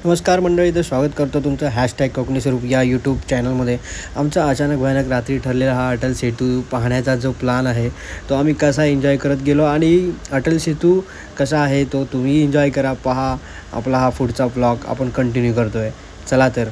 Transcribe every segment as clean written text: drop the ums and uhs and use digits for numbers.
नमस्कार मंडळी, तर स्वागत करतो तुमचं हॅशटॅग कोकणी स्वरूप या यूट्यूब चॅनलमध्ये. आमचा अचानक भयानक रात्री ठरलेला हा अटल सेतू पाहण्याचा जो प्लॅन आहे तो आम्ही कसा एन्जॉय करत गेलो आणि अटल सेतू कसा आहे तो तुम्ही एन्जॉय करा, पहा. आपला हा पुढचा ब्लॉग आपण कंटिन्यू करतो आहे. चला तर.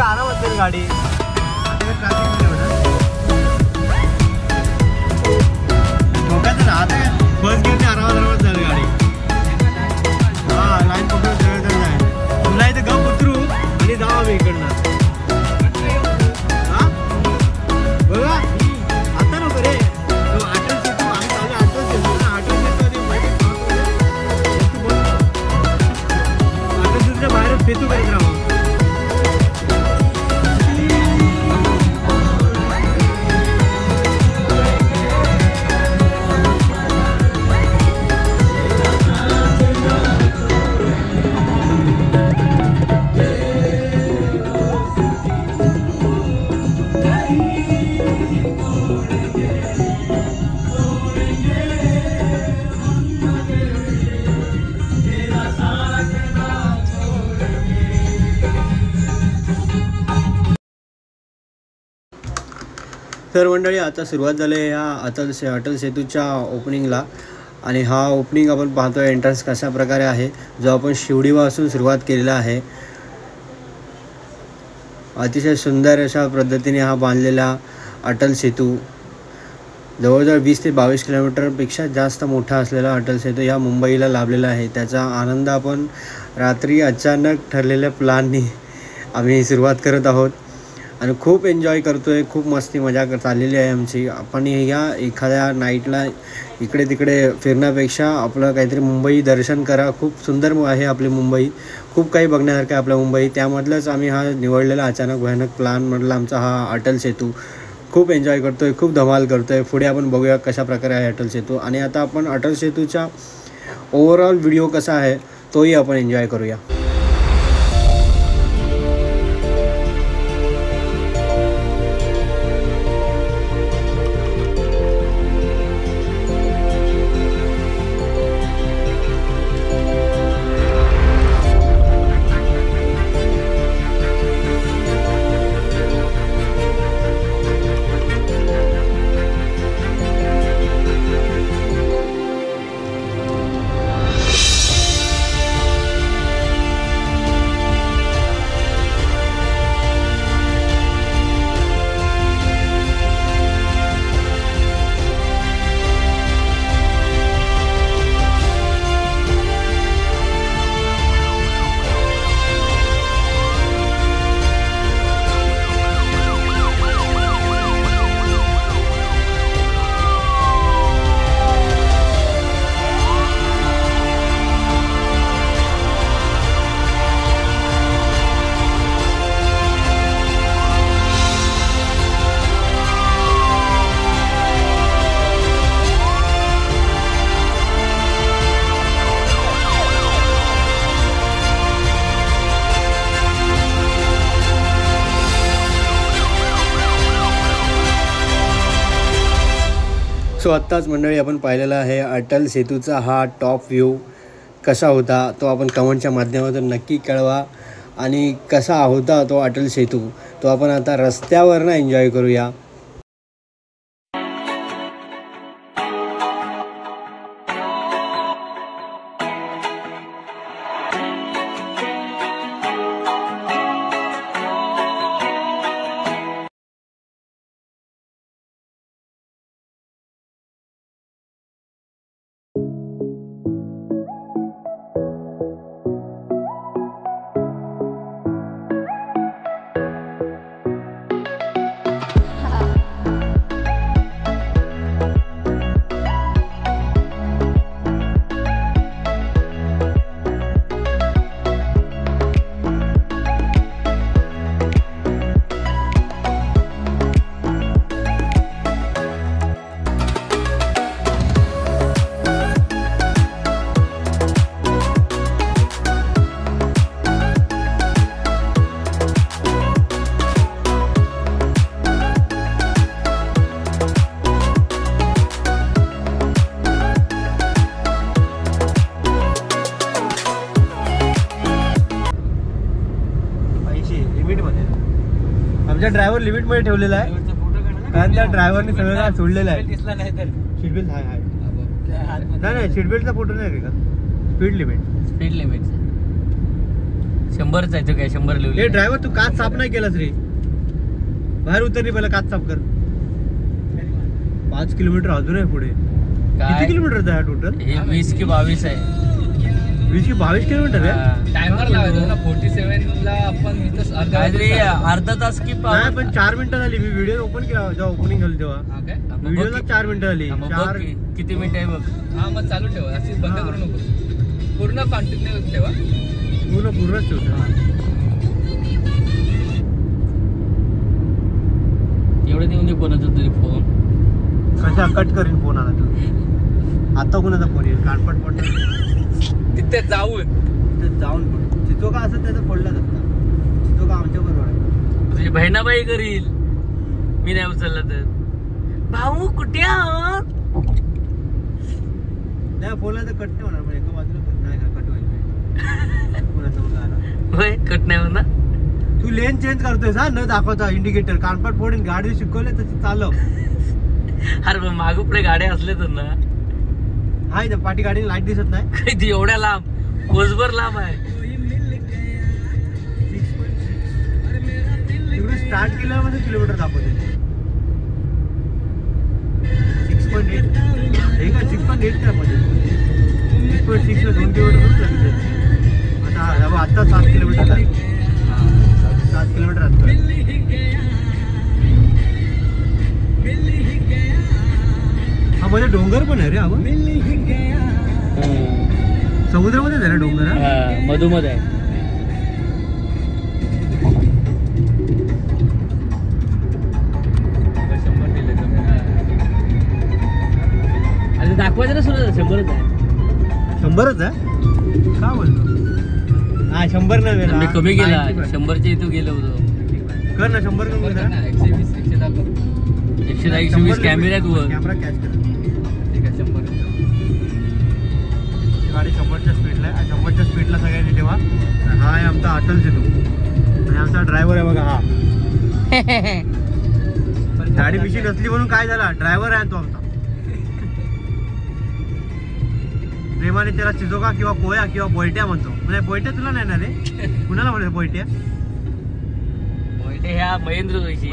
आरामात गाडी धोक्यात राहत आहे. बस घेऊन आरामात झाली गाडी. लाईन पकडून सगळं जाय. तुला इथे गप उतरू आणि जाऊ आम्ही इकडनं. बघा आता नको रे. अटल सेतू आम्ही चालू अटल सेतू ना. अटल सेतूच्या बाहेरच सेतू करत राहा. तर मंडळी आता सुरुवात झाली आहे ह्या अटल सेतूच्या ओपनिंगला. आणि हा ओपनिंग आपण पाहतो आहे. एंट्रन्स कशा प्रकारे आहे जो आपण शिवडीपासून सुरुवात केलेला आहे. अतिशय सुंदर अशा पद्धतीने हा बांधलेला अटल सेतू जवळजवळ 20 ते 22 किलोमीटरपेक्षा जास्त मोठा असलेला अटल सेतू ह्या मुंबईला लाभलेला आहे. त्याचा आनंद आपण रात्री अचानक ठरलेल्या प्लॅननी आम्ही सुरुवात करत आहोत आणि खूप एन्जॉय करतो आहे. खूप मस्ती मजा चाललेली आहे आमची. आपण या एखाद्या नाईटला इकडे तिकडे फिरण्यापेक्षा आपलं काहीतरी मुंबई दर्शन करा. खूप सुंदर आहे आपली मुंबई. खूप काही बघण्यासारखं आहे आपल्या मुंबई. त्यामधलंच आम्ही हा निवडलेला अचानक भयानक प्लॅनमधला आमचा हा अटल सेतू. खूप एन्जॉय करतो आहे, खूप धमाल करतो आहे. पुढे आपण बघूया कशा प्रकारे आहे अटल सेतू. आणि आता आपण अटल सेतूचा ओव्हरऑल व्हिडिओ कसा आहे तोही आपण एन्जॉय करूया. सो आत्ताच मंडळी आपण पाहिलेला आहे अटल सेतूचा हा टॉप व्ह्यू कसा होता तो आपण कमेंटच्या माध्यमातून नक्की कळवा. आणि कसा होता तो अटल सेतू तो आपण आता रस्त्यावरनं एन्जॉय करूया. आमच्या ड्रायव्हर लिमिट मध्ये ठेवलेला आहे कारण त्या ड्रायव्हरने सगळं सोडलेलं आहे. सीट बेल्ट नाही सीट फोटो नाही का. स्पीड लिमिट 100च आहे तो काय 100 लिहिले. ड्रायव्हर तू काच साफ नाही केलास रे. बाहेर उतरली पहिला काच साफ कर. 5 किलोमीटर अजून आहे पुढे. किती किलोमीटरचा आहे टोटल. 20 की 22 आहे. 20 की 22 किलोमीटर आहे. टायमर लावायचा ना 47 ला आपण काहीतरी अर्धा तास की नाही पण 4 मिनिटं झाली. मी व्हिडिओ ओपन केला जेव्हा ओपनिंग झाली तेव्हा व्हिडिओला 4 मिनिटं झाली. 4 किती मिनिट आहे बघ. हा मग चालू ठेवा अशीच बंद करू नको. पूर्ण कंटिन्यू ठेवा. पूर्णच ठेवतो. एवढं देऊन दे कोणाचा तरी फोन. कशा कट करीन फोन आला तर. आता कोणाचा फोन येईल. कानपट पडणार तिथे जाऊन पड. चिचोका असं त्याचा पडलाच असता. चिचोका आमच्या बरोबर आहे. तुझी बहिणाबाई करील मी नाही उचलला तर. भाऊ कुठे आहोत. नाही फोनला तर कट नाही होणार पण एका बाजूला नाही का कट होईल. कोणाचा मुलगा आला होय कट नाही होणार. तू लेन चेंज करतोय हा न दाखवता इंडिकेटर. कानपट फोडून गाडी शिकवले तशी चालव. अरे पण मागं पुढे गाड्या असले तर ना हाय ना पाठी गाडी लाईट दिसत नाही. ती एवढ्या लांब कोसभर लांब आहे. तिकडे स्टार्ट केल्यामध्ये किलोमीटर दाखवते. 6.8 हे का 6.8 त्यामध्ये 6.6 ला 2 किलोमीटर लागते. आता 7 किलोमीटर 7 किलोमीटर असतं. हा मध्ये डोंगर पण आहे रे. हा समुद्रामध्येच आहे ना डोंगर. मधुमध्ये आहे. दाखवायचं ना सुद्धा 100च आहे. 100च आहे का बोलतो. हा 100 नव्हे मी कमी गेला. 100च्या इथं गेलो होतो. कर ना 100 कमी 120 कॅमेरा आहे तुझं. कॅमेरा कॅच कर. ठीक आहे 100 गाडी 100च्या स्पीडला आहे. 100च्या स्पीडला सगळ्यांनी ठेवा. हा आहे आमचा अटल सेतू आणि आमचा ड्रायव्हर आहे बघा हा. गाडी पिशी नसली म्हणून काय झाला. ड्रायव्हर आहे तो आमचा. प्रेमाने त्याला चिचोका किंवा कोया किंवा बोयट्या म्हणतो. म्हणजे बोयट्या तुला नाही ना रे. कुणाला म्हणतो बोयट्या. ह्या महेंद्र जोशी.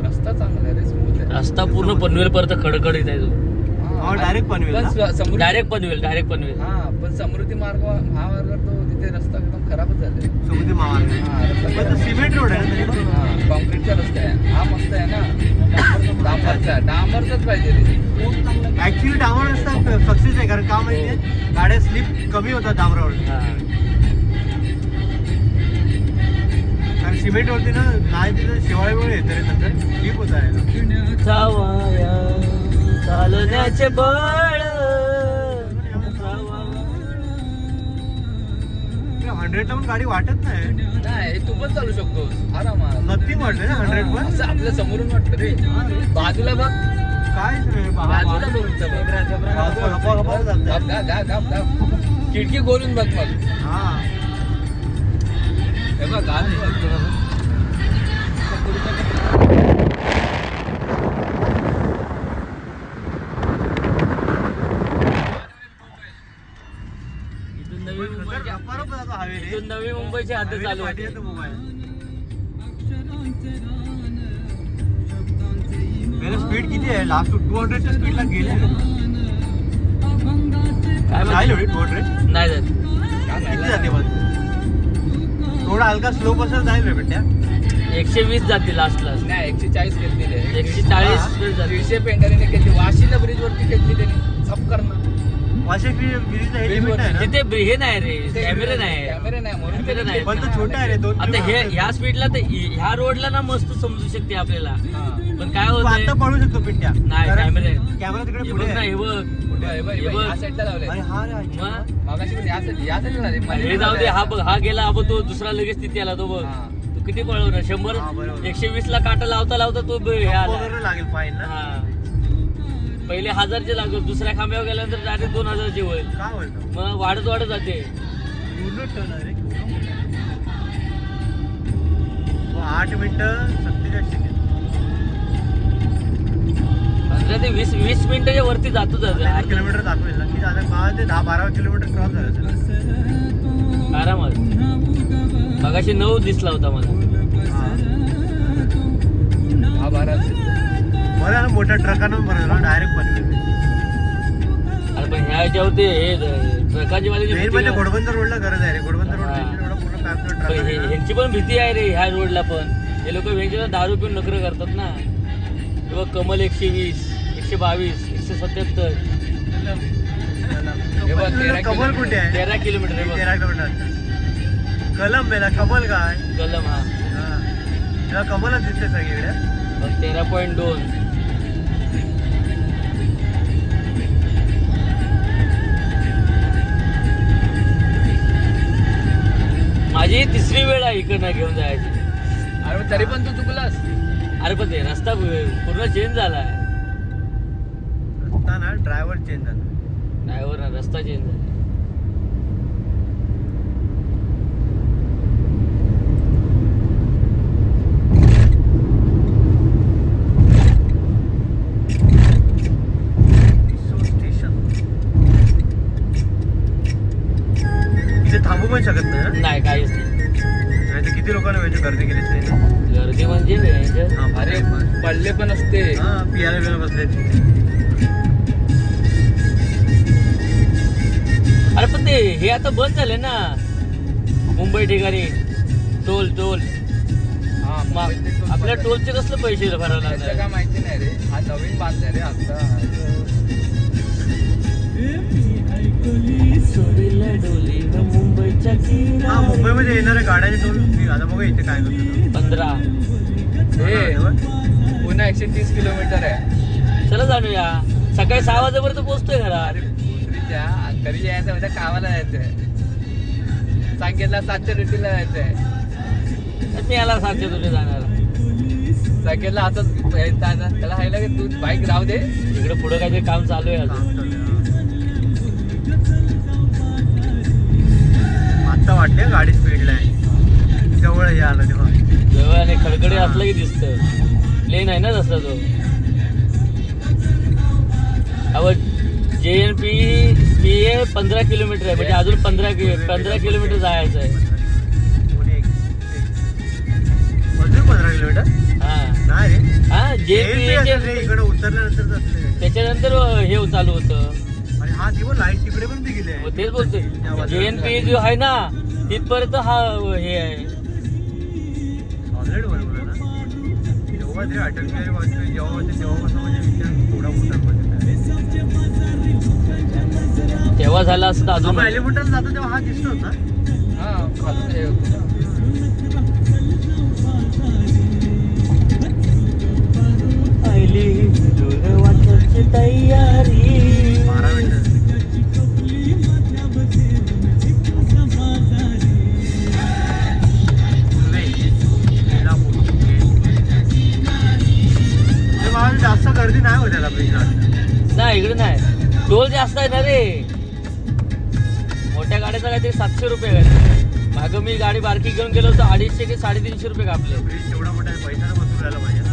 रस्ता चांगला आहे रे. स्मूथ आहे रस्ता. पूर्ण पनवेल पर्यंत खडखडीत आहे तो. डायरेक्ट पनवेल. डायरेक्ट पनवेल. हा पण समृद्धी महामार्ग तो तिथे रस्ता एकदम खराबच झाला. समृद्धी महामार्ग सिमेंट रोड आहे. कॉन्क्रीटचा रस्ता आहे. हा मस्त आहे ना. डांबरचाच पाहिजे रे. ऍक्च्युली डांबर रस्ता सक्सेस आहे कारण का माहितीये गाड्या स्लिप कमी होतात डांबरावर. कारण सिमेंट वरती ना नाही तिथं शिवाळीमुळे येतं रे नंतर स्लिप होत आहे. चालण्याचे बळ 100 पण गाडी वाटत नाही. नाही तू पण चालू शकतोस आरामात. नथिंग वाटलं ना 100 पण. असं आपल्या समोरून वाटतं रे. बाजूला बघ. काय बाजूला बघ. खिडकी खोलून बघ मग. हा हे बघ गाडी इथून नवी मुंबईची हात चालू होते. स्पीड किती आहे? लास्ट 200 च्या स्पीडला गेले. काय जाईल एवढी 200? नाही जात. किती जाते मग? थोडा हलका स्लो बसेल जाईल रे बेट्या. 120 जाते लास्टला. नाही 140 घेतलेले. 140 जाते. 150 पेंटारीने घेतली. वाशीला ब्रिज वरती घेतली त्यांनी. झप करणं. वाशी ब्रिजला हे लिमिट नाही ना? तिथे हे नाही रे, कॅमेरे नाही. कॅमेरे नाही म्हणून कॅमेरे नाही. पण तो छोटा आहे रे 2 आता हे ह्या स्पीडला तर ह्या रोडला ना मस्त समजू शकते आपल्याला. पण काय होत आता पळू शकतो पिंट्या. नाही कॅमेरे. कॅमेरा तिकडे हे पुढे बघ ना, आहे. हे बघ. या साईडला लावलंय. अरे हा रे अच्छा. मग मागाशी पण या साईडला हे जाऊ दे. हा बघ, हा गेला. अब तो दुसरा लगेच तिथे आला. तो बघ तू किती पळवणार? 100 हा, बरोबर. 120 ला काटा लावता लावता तो हे आला. वगैरे लागेल फाईन ना. हा. पहिले 1000चे लागल, दुसऱ्या खांब्यावर गेल्यानंतर डायरेक्ट 2000चे होईल. काय बोलतो? मग वाढत वाढत जाते. पूर्ण टर्न आहे रे. 8 मिनिटं 47 सेकंद. 15 ते 20 मिनिटाच्या वरती जातो जातो किलोमीटर दाखवेल ना की आता 5 ते 10-12 किलोमीटर क्रॉस झालं असेल आरामात. मगाशी 9 दिसला होता मला. हा 12 बरं ना, मोठ्या ट्रकानं बरं डायरेक्ट बनवेल. अरे पण ह्या याच्यावर ते ट्रकाची वाली मेन म्हणजे घोडबंदर रोडला गरज आहे रे. घोडबंदर रोड हा. एवढा पूर्ण पॅम्पलेट ट्रक आहे ना. ह्यांची पण भीती आहे रे ह्या रोडला पण. हे लोक वेगवेगळ्या दारू पिऊन नखरं करतात ना. किंवा कमल 120, 122, 177. हे बघ, 13 कमल कुठे आहे? 13 किलोमीटर आहे बघ. 13 किलोमीटर. कलम मेला कमल काय? कलम. हा त्याला कमलच दिसते सगळीकडे. 13.2. माझी 3री वेळ आहे इकडनं घेऊन जायची. अरे तरी पण तू चुकलास. अरे पण ते रस्ता पूर्ण चेंज झालाय. रस्ता ना ड्रायव्हर चेंज झाला. ड्रायव्हर ना रस्ता चेंज झाला. इथे थांबू पण शकत नाही ना? नाही काहीच नाही. नाहीतर किती लोकांना वेळेची गर्दी केली नाही. गर्दी म्हणजे अरे पडले पण असते. हा पियाला वेळा बसले. अरे पण ते हे आता बंद झाले ना मुंबई ठिकाणी. टोल हा मग आपल्या टोलचे कसले पैसे भरायला त्याचं लागणार? काय माहिती नाही रे. हा नवीन बांधलाय रे आता. मुंबईच्या हा मुंबईमध्ये येणाऱ्या गाड्याचे टोल आता बघा इथे काय करतो. 15. हे पुन्हा 130 किलोमीटर आहे. चला जाणूया. सकाळी 6 वाजेपर्यंत पोहोचतोय घरात. दुसरीच्या घरी यायचं होतं, कामाला जायचंय. सांगेतला 7च्या ड्युटीला जायचंय. मी याला सांगते तुझे जाणार. सांगेतला असंच त्याला हायला की तू बाईक राहू दे. इकडे पुढे काहीतरी काम चालू आहे अजून. आता वाटते गाडी स्पीडला आहे. जवळ हे आलं तेव्हा जवळ आणि खडखडे असलं की दिसतं. प्लेन आहे ना तसा तो. JNPA 15 किलोमीटर आहे. म्हणजे अजून 15 किलोमीटर जायचं आहे. अजून 15 किलोमीटर हा नाही रे. हा JNPA इकडे उतरल्यानंतर त्याच्यानंतर हे चालू होतं. आणि हा दिवस लाईट तिकडे पण गेले. तेच बोलतोय. JNPA जो आहे ना तिथपर्यंत हा हे आहे. ऑलरेडी बरोबर ना. जेव्हा ते अटल बिहारी वाजतोय तेव्हापासून म्हणजे विचार थोडा मोठा तेव्हा झाला असं तर अजून हेलिकॉप्टर जातो तेव्हा हा दिसतो ना. हा खालून हे होतं. तयारी 12 मिनिटं. टोल जास्त आहे ना रे, मोठ्या गाड्याचा काहीतरी 700 रुपये आहे. मागं मी गाडी बारकी घेऊन गेलो तर 250 की 350 रुपये कापले. ब्रिज तेवढा मोठा पैसा तर वसूल व्हायला पाहिजे ना.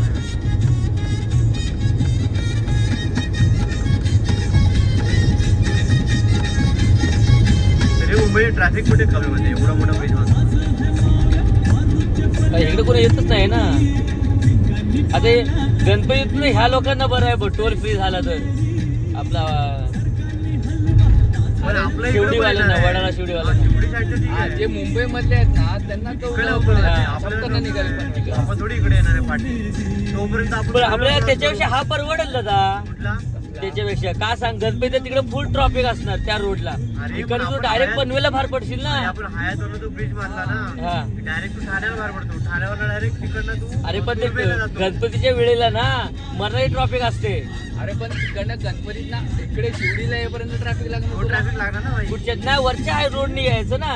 तरी मुंबई ट्रॅफिक कुठे कमी होते एवढा मोठा ब्रिज बांधून. इकडे कोणी येतच नाही ना. आता हे गणपतीतलं ह्या लोकांना बरं आहे, टोल फ्री झाला तर. आपला शिवडीवाल्यांना, वडाळा शिवडीवाल्यांना, जे मुंबई मधले आहेत ना त्यांना तो निघाले. आपण थोडी इकडे येणार आहे पाठी तोपर्यंत आपण आपल्याला त्याच्यापेक्षा हा परवडेल दादा. कुठला त्याच्यापेक्षा का सांग, गणपती तिकडे फुल ट्रॉफिक असणार त्या रोडला. इकडे तू डायरेक्ट पनवेलला फार पडशील ना. आपण हयातवरनं तो ब्रिज बांधला ना, हा. डायरेक्ट तू ठाण्याला बाहेर पडतो, ठाण्यावर डायरेक्ट तिकडनं तू. अरे पण ते गणपतीच्या वेळेला ना मराठी ट्रॉफिक असते. अरे पण तिकडनं गणपतीत ना इकडे शिवडीला येईपर्यंत ट्रॅफिक लागणार. ट्रॅफिक लागणार ना भाई. कुठच्या नाही, वरच्या रोडनी यायचं ना,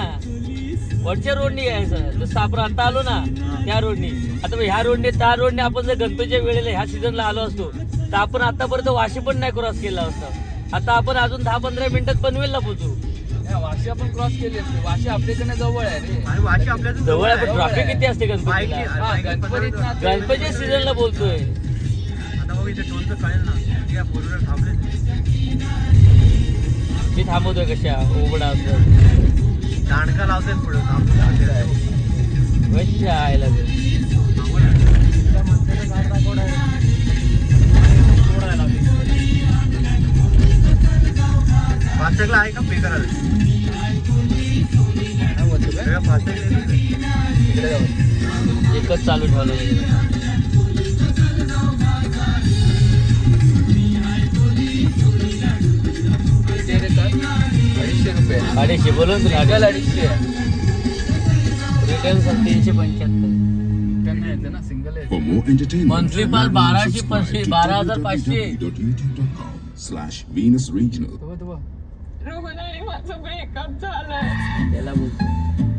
वरच्या रोडनी यायचं. जसं आपण आता आलो ना त्या रोडनी. आता ह्या रोडने त्या रोडने आपण जर गणपतीच्या वेळेला ह्या सीझनला आलो असतो तर आपण आतापर्यंत वाशी पण नाही क्रॉस केला असता. आता आपण अजून 10-15 मिनिटात पनवेलला पोहोचू. वाशी आपण क्रॉस केली असते. वाशी आपल्याकडनं जवळ आहे रे. आणि वाशी आपल्या जवळ आहे पण ट्रॉफिक किती असते गणपतीला. गणपतीच्या सीझनला बोलतोय. आता बघ इथे टोलचं कळेल ना, या फोर व्हीलर थांबले मी थांबवतोय कशा उघडा असं दांडका लावतात पुढे आयला फास्टॅगला आहे का पे करायला. एकच चालू ठेवलं. ₹250 बोलून तुला 250 रिटेल 375. त्यांना येते ना single For more entertainment, monthly pass 12,500. www.youtube.com/Venus Regional. Rohan आणि माझं ब्रेकअप झालंय. त्याला बोल.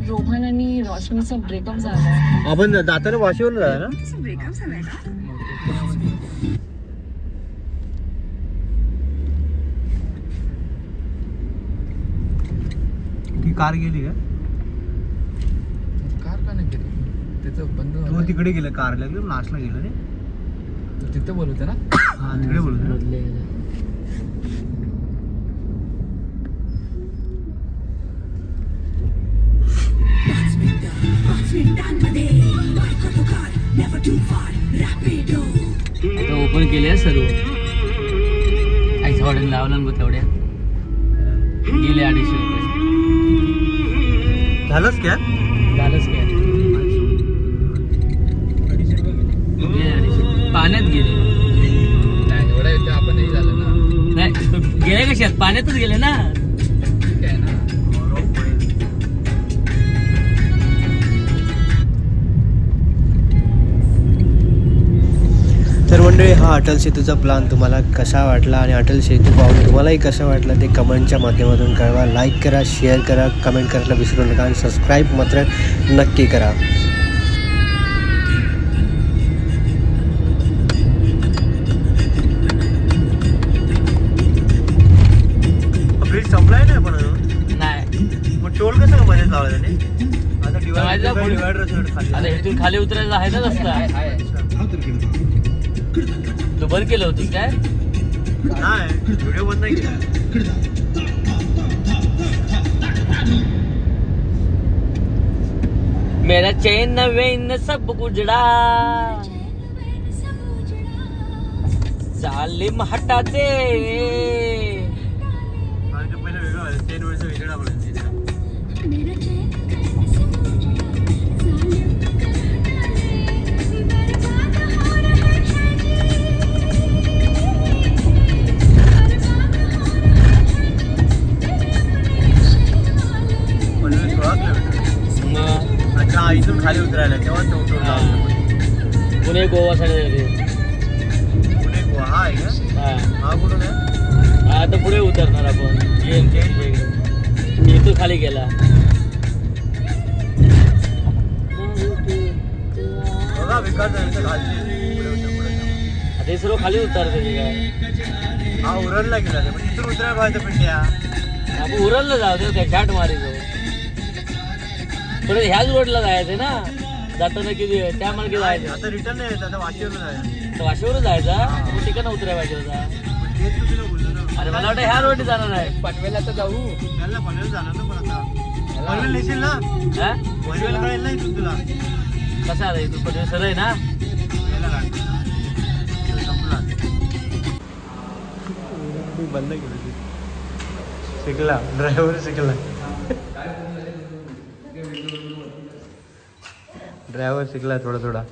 रोहन आणि रोशनीचं ब्रेकअप झालंय. आपण दाताने वाशीवर झाला ना. ब्रेकअप झालंय का? ती कार गेली का. कार का नाही गेली. तिथं बंद तू झालं. तिकडे गेलं कारला गेलं नाशला गेलं रे. तिथं बोलवते ना. हा तिकडे बोलतो. ओपन केले सर्व. हॉटेल लावलं बघ तेवढ्या गेले 250 रुपये. झालंच क्या. झालंच काय. गेले 250. पाण्यात गेले. नाही एवढा येते आपणही झालं ना. नाही गेले कशात, पाण्यातच गेले ना. ठीक आहे ना. तर मंडळी हा अटल सेतूचा प्लॅन तुम्हाला कसा वाटला आणि अटल सेतू पाहून तुम्हालाही कसं वाटलं ते कमेंटच्या माध्यमातून कळवा. लाईक करा, शेअर करा, कमेंट करायला विसरू नका आणि सबस्क्राईब मात्र नक्की करा. ब्रिज संपलाय ना पण नाही मग टोल कसं मध्ये लावला त्याने. आता डिवायडर खाली. आता इथून खाली उतरायला आहे ना रस्ता. तू बंद केलं होतं काय. नाही व्हिडिओ बंद नाही केला. मेरा चैन वैन सब उजड़ा, जालिम हटा दे. पहिलं वेगळं 10 वेळचं वेगळा बोलायचं. इथून खाली उतरायला तेव्हा पुणे गोवा साईड. पुणे गोवा हा आहे का. हा कुठून आहे. हा आता पुढे उतरणार आपण. इथून खाली गेला. बघा विकास आता हे सर्व खाली उतरते काय. हा उरणला गेला रे, पण तिथून उतरायला पाहिजे पिंट्या. आपण उरणला जाऊ दे, काय घाट मारायचो. परत ह्याच रोडला जायचंय ना जाताना, किती त्या मार्गे जायचं. आता रिटर्न नाही येत, आता वाशीवरून जायचं. तर वाशीवरून जायचा, मग तिकडनं उतरायला पाहिजे होता. तेच तू तुला बोललो ना. अरे मला वाटतं ह्या रोडने जाणार आहे. पनवेलला तर जाऊ. त्याला पनवेल जाणार ना, पण आता पनवेल नेशील ना, हा? पनवेल कळेल ना इथून तुला. कसं आता इथून पण सरळ आहे ना. यायला लाग. संपला. बंद केलं. शिकला ड्रायव्हर शिकला. ड्रायव्हर शिकला थोडा थोडा.